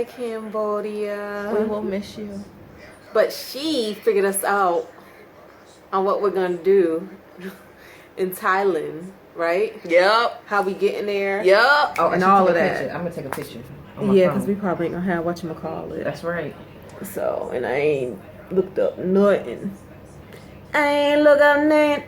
Bye, Cambodia. We will miss you. But she figured us out on what we're gonna do in Thailand, right? Yep. How we getting there? Yep. Oh, and all of that. I'm gonna take a picture. Yeah, because we probably ain't gonna have whatchamacallit. That's right. So, and I ain't looked up nothing. I ain't looked up nothing.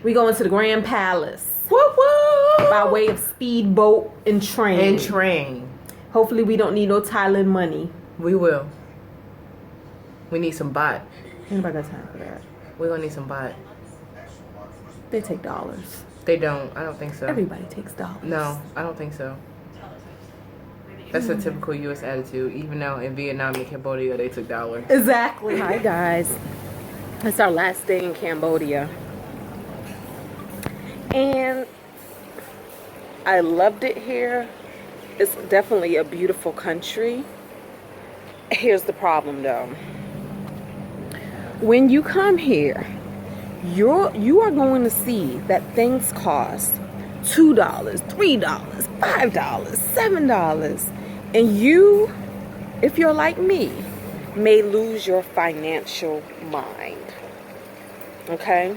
We going to the Grand Palace. Woo woo! By way of speedboat and train. And train. Hopefully we don't need no Thailand money. We will. We need some baht. Anybody got time for that? We're gonna need some baht. They take dollars. They don't. I don't think so. Everybody takes dollars. No, I don't think so. That's a typical U.S. attitude. Even though in Vietnam and Cambodia they took dollars. Exactly. Hi guys. It's our last day in Cambodia. And I loved it here. It's definitely a beautiful country. Here's the problem though. When you come here, you are going to see that things cost $2, $3, $5, $7. And you, if you're like me, may lose your financial mind. Okay?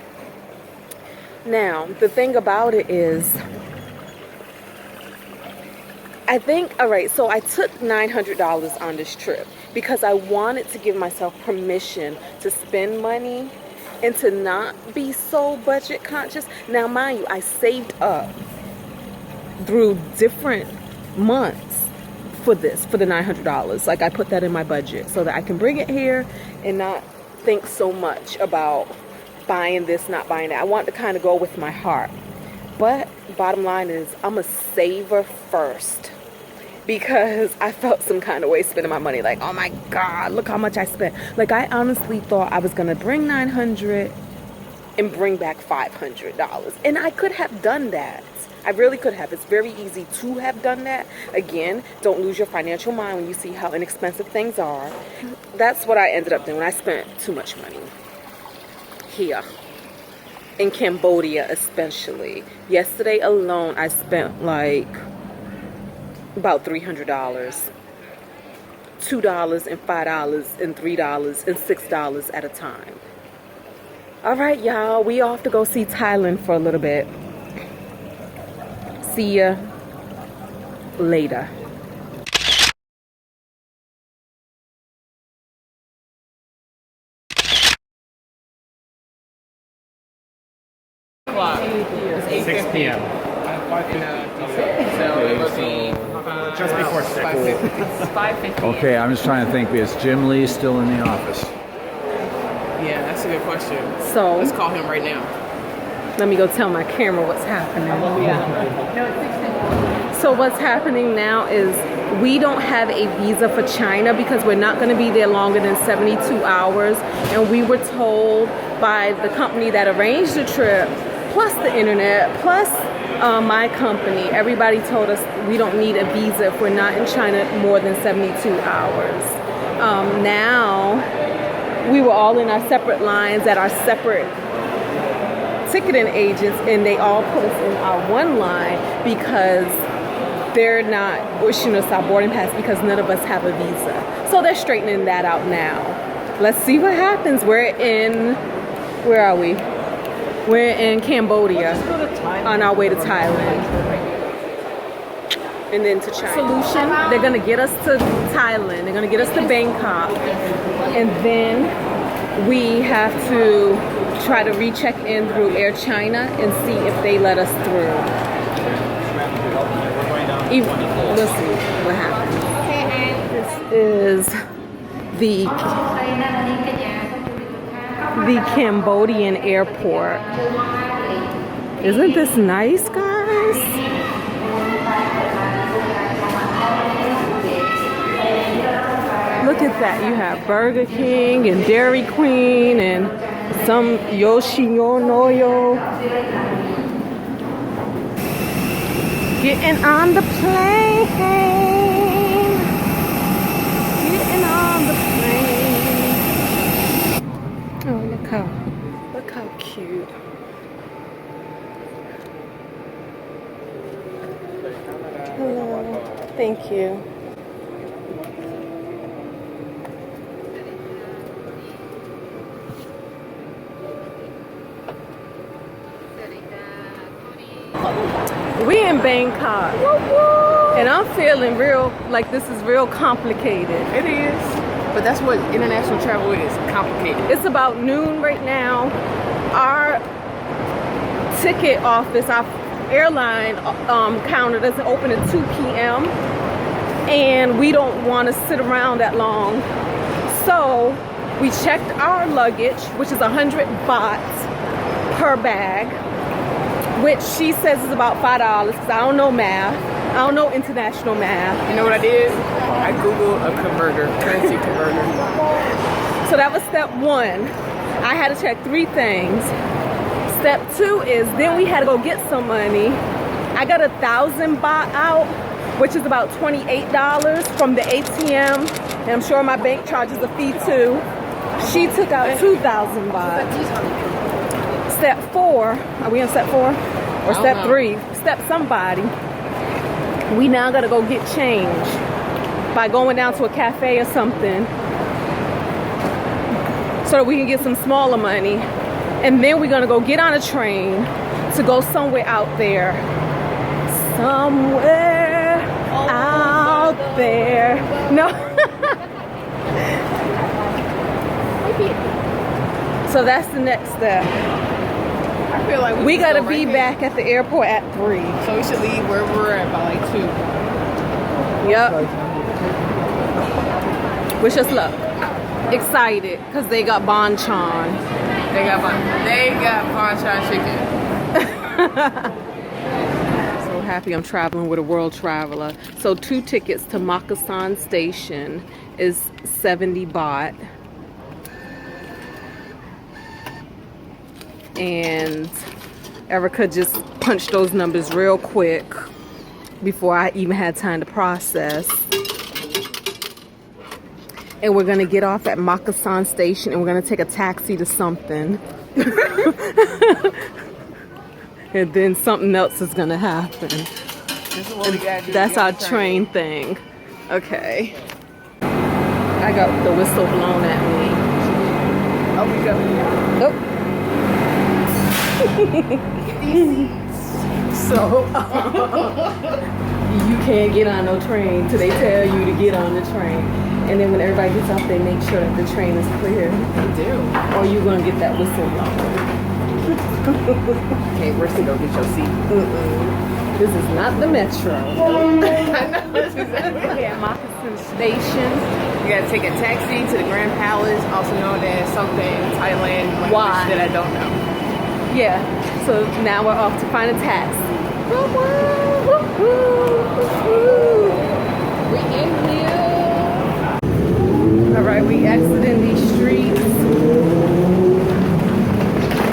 Now, the thing about it is, I think, all right, so I took $900 on this trip because I wanted to give myself permission to spend money and to not be so budget conscious. Now, mind you, I saved up through different months for this, for the $900. Like, I put that in my budget so that I can bring it here and not think so much about buying this, not buying that. I want to kind of go with my heart. But bottom line is, I'm a saver first, because I felt some kind of way spending my money. Like, oh my God, look how much I spent. Like, I honestly thought I was gonna bring $900 and bring back $500. And I could have done that. I really could have. It's very easy to have done that. Again, don't lose your financial mind when you see how inexpensive things are. That's what I ended up doing. I spent too much money here. In Cambodia especially. Yesterday alone, I spent like about $300. $2 and $5 and $3 and $6 at a time. All right, y'all, we off to go see Thailand for a little bit. See ya later. It's 6 p.m. So it would be Just before 6. 5:50. Okay, I'm just trying to think, is Jim Lee still in the office? Yeah, that's a good question. So Let's call him right now. let me go tell my camera what's happening. So what's happening now is we don't have a visa for China because we're not going to be there longer than 72 hours. And we were told by the company that arranged the trip, plus the internet, plus my company, everybody told us we don't need a visa if we're not in China more than 72 hours. Now, we were all in our separate lines at our separate ticketing agents, and they all put us in our one line because they're not issuing us our boarding pass because none of us have a visa. So they're straightening that out now. Let's see what happens. We're in, where are we? We're in Cambodia on our way to Thailand. And then to China. Solution, they're gonna get us to Thailand. They're gonna get us to Bangkok. And then we have to try to recheck in through Air China and see if they let us through. We'll see what happens. This is the Cambodian airport. Isn't this nice, guys? Look at that. You have Burger King and Dairy Queen and some Yoshinoyo. Getting on the plane. Getting on the plane. Oh, look how cute. Thank you. We in Bangkok, and I'm feeling real like this is real complicated. It is. But that's what international travel is, complicated. It's about noon right now. Our ticket office, our airline counter doesn't open at 2 p.m. and we don't want to sit around that long. So we checked our luggage, which is 100 baht per bag, which she says is about $5 because I don't know math. I don't know international math. You know what I did? I Googled a converter, currency converter. So that was step one. I had to check 3 things. Step 2 is then we had to go get some money. I got 1,000 baht out, which is about $28 from the ATM. And I'm sure my bank charges a fee too. She took out 2,000 baht. Step 4, are we on step 4? Or step 3? Step somebody. We now gotta go get change by going down to a cafe or something so that we can get some smaller money. And then we're gonna go get on a train to go somewhere out there. Somewhere out there. No. So that's the next step. I feel like we gotta be back at the airport at 3. So we should leave where we're at by like 2. Yep. Wish us luck. Excited because they got banchan. They got banchan chicken. So happy I'm traveling with a world traveler. So 2 tickets to Makasan Station is 70 baht. And Erica just punched those numbers real quick before I even had time to process. And we're gonna get off at Makasan Station and we're gonna take a taxi to something. And then something else is gonna happen. That's our train thing. Okay. I got the whistle blown at me. Oh, we go. Nope. So you can't get on no train till they tell you to get on the train. And then when everybody gets off, they make sure that the train is clear. They do. Or you gonna get that whistle blown. Okay, we're gonna go get your seat. This is not the metro. I know, that's exactly. Okay, at Makasan Station. You gotta take a taxi to the Grand Palace, also known as something in Thailand language Why? that I don't know. Yeah, so now we're off to find a taxi. We in here. All right, we exiting these streets.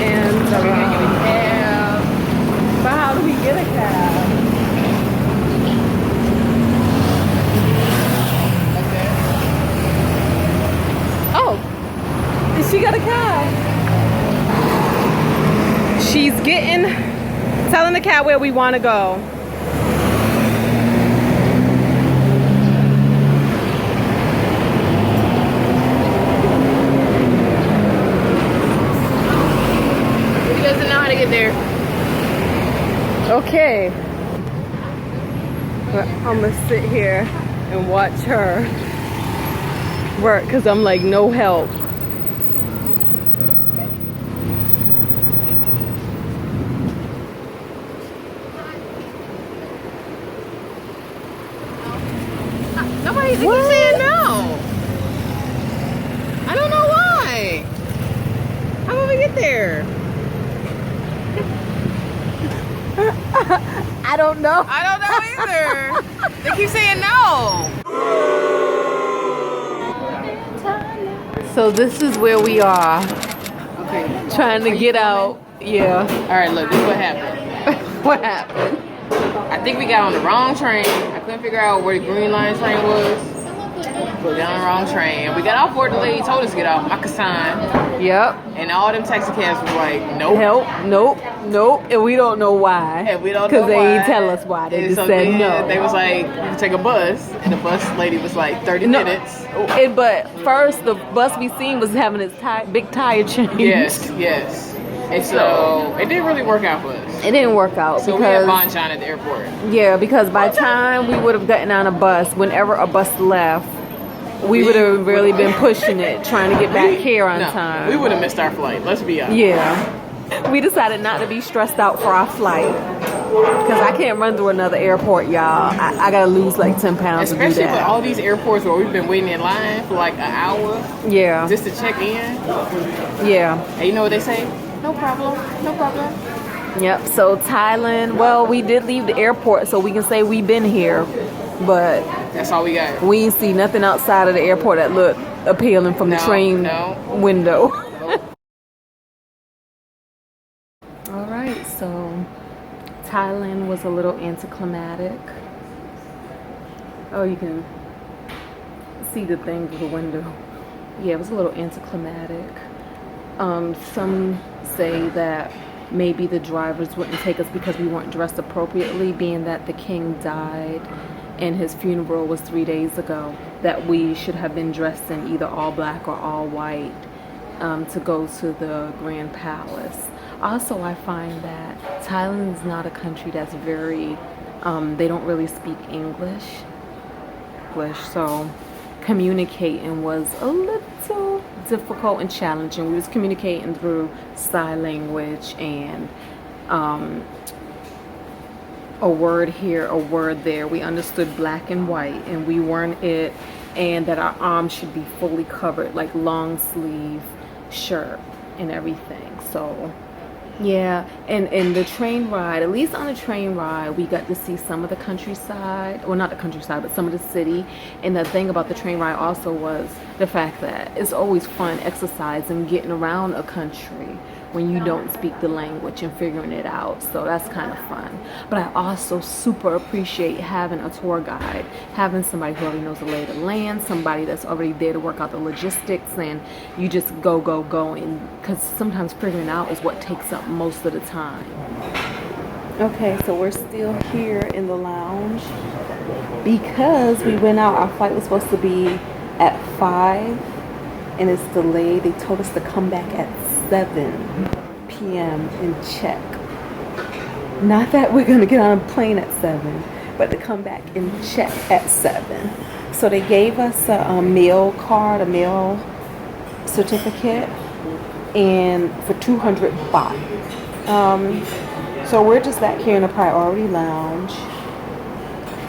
And So we're gonna get a cab. but how do we get a cab? Okay. Oh, and she got a cab. She's telling the cab where we want to go. He doesn't know how to get there. Okay. But I'm gonna sit here and watch her work because I'm like no help. Nobody keeps saying no. I don't know why. How will we get there? I don't know. I don't know either. They keep saying no. So this is where we are. Okay. Trying to get out. Yeah. All right, look, this is what happened. What happened? I think we got on the wrong train. I couldn't figure out where the Green Line train was. We got on the wrong train. We got off where the lady told us to get off, Makasan. Yep. And all them taxi cabs was like, nope. Nope. And we don't know why. And we don't know because they why. ain't tell us why. They And just so said then no. They was like, you can take a bus. And the bus lady was like, 30 minutes. But first, the bus we seen was having its big tire change. Yes. And so it didn't really work out for us. It didn't work out So because we had Bonchon at the airport. Yeah, because by the time we would have gotten on a bus, whenever a bus left, we would have really been pushing it, trying to get back here on time. We would have missed our flight. Let's be honest. Yeah. We decided not to be stressed out for our flight. Because I can't run through another airport, y'all. I got to lose like 10 pounds to do Especially that. with all these airports where we've been waiting in line for like an hour. Yeah. Just to check in. Yeah. And you know what they say? No problem. Yep. So Thailand, well, we did leave the airport, so we can say we've been here. But that's all we got. We ain't see nothing outside of the airport that looked appealing from the train window. All right, so Thailand was a little anticlimactic. Oh, you can see the thing through the window. Yeah, it was a little anticlimactic. Some say that maybe the drivers wouldn't take us because we weren't dressed appropriately, being that the king died and his funeral was 3 days ago, that we should have been dressed in either all black or all white to go to the Grand Palace. Also, I find that Thailand is not a country that's very, they don't really speak English, so communicating was a little difficult and challenging. We was communicating through sign language and a word here, a word there. We understood black and white, and we weren't it, and that our arms should be fully covered, like long sleeve shirt and everything. So yeah, and the train ride, at least on the train ride, we got to see some of the countryside. Well, not the countryside, but some of the city. And the thing about the train ride also was the fact that it's always fun exercising, getting around a country when you don't speak the language and figuring it out. So that's kind of fun. But I also super appreciate having a tour guide, having somebody who already knows the lay of the land, somebody that's already there to work out the logistics, and you just go, and because sometimes figuring out is what takes up most of the time. Okay, so we're still here in the lounge because we went out. Our flight was supposed to be at 5 and it's delayed. They told us to come back at 7 p.m. and check. Not that we're going to get on a plane at 7, but to come back and check at 7. So they gave us a meal card, a meal certificate, and for 200 baht. So we're just back here in the priority lounge.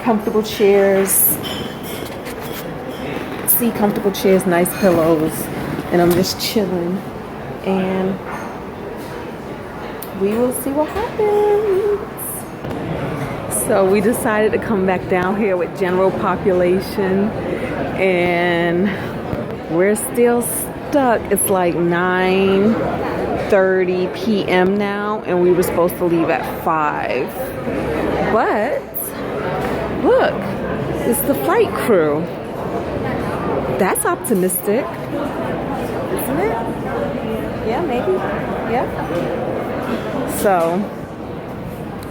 Comfortable chairs. See, comfortable chairs, nice pillows, and I'm just chilling. And we will see what happens. So we decided to come back down here with general population, and we're still stuck. It's like 9:30 p.m. now, and we were supposed to leave at 5. But look, it's the flight crew. That's optimistic, isn't it? Yeah, maybe. Yeah. So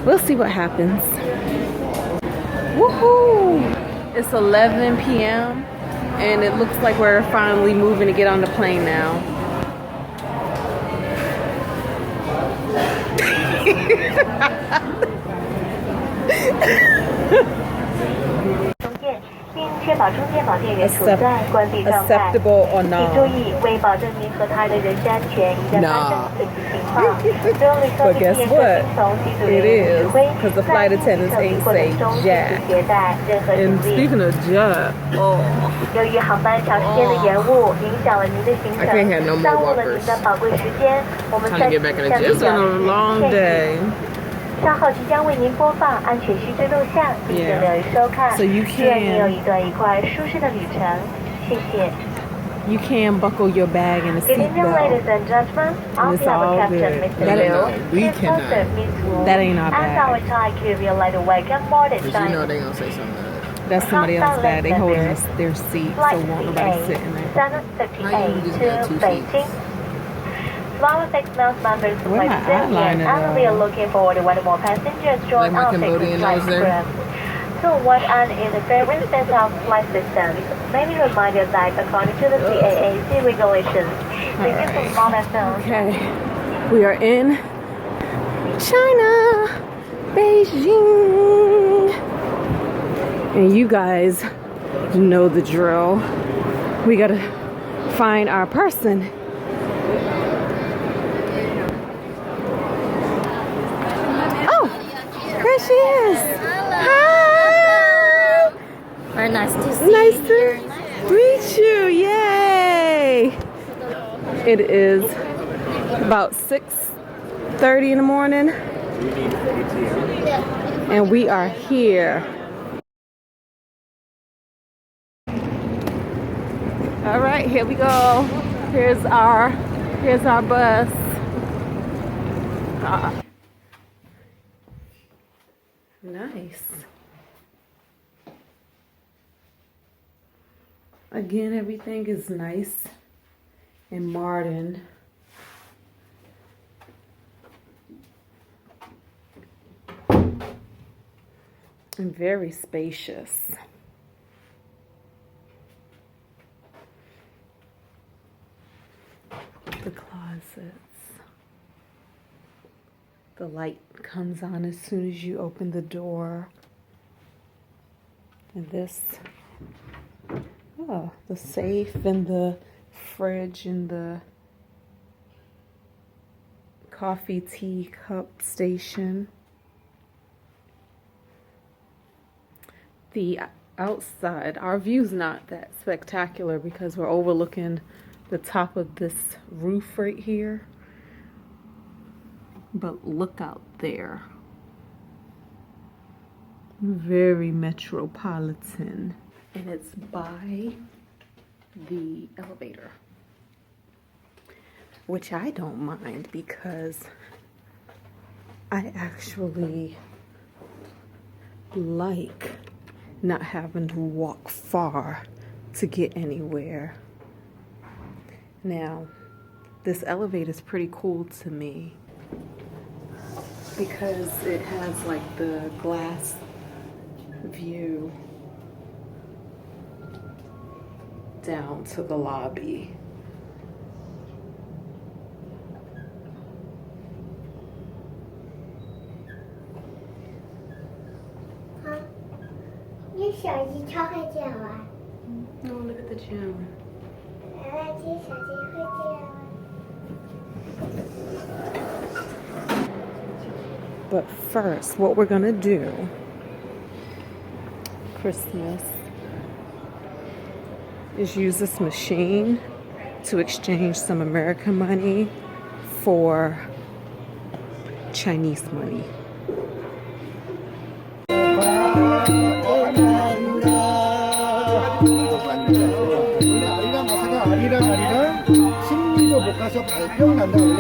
we'll see what happens. Woohoo! It's 11 p.m. and it looks like we're finally moving to get on the plane now. Acceptable or not? Nah. But guess what? It is, because the flight attendants ain't say jack. And speaking of jack, I can't have no more walkers. Trying to get back in the gym. It's been a long day. Yeah. So you can buckle your bag in a seatbelt. And it's all good. We cannot. That ain't our bag. Because you know they gonna say something. That's somebody else's bag. They holding their seat, so won't nobody sit in there. 758 to Beijing. Flower 6 Mouse members would Where like my to send eyeliner in, and we are looking forward to one more passengers join Like my our Cambodian flight nose there? program. To what an interference in our flight systems. May we remind you that according to the CAAC regulations, tickets for mobile phones. Okay, we are in China, Beijing. And you guys know the drill. We gotta find our person. Oh, there she is. Hi. Very nice to see Nice you. to meet you. Yay. It is about 6:30 in the morning. And we are here. All right, here we go. Here's our bus. Nice. Again, everything is nice and modern. And very spacious. The closets. The light comes on as soon as you open the door. And this, oh, the safe and the fridge and the coffee tea cup station. The outside, our view's not that spectacular because we're overlooking the top of this roof right here. But look out there. Very metropolitan. And it's by the elevator, which I don't mind because I actually like not having to walk far to get anywhere. Now, this elevator is pretty cool to me because it has like the glass view down to the lobby. Oh, look at the gym. But first, what we're gonna do, Christmas, is use this machine to exchange some American money for Chinese money. 아리랑 가서가 아리랑 심리도 못 가서 발병 난다고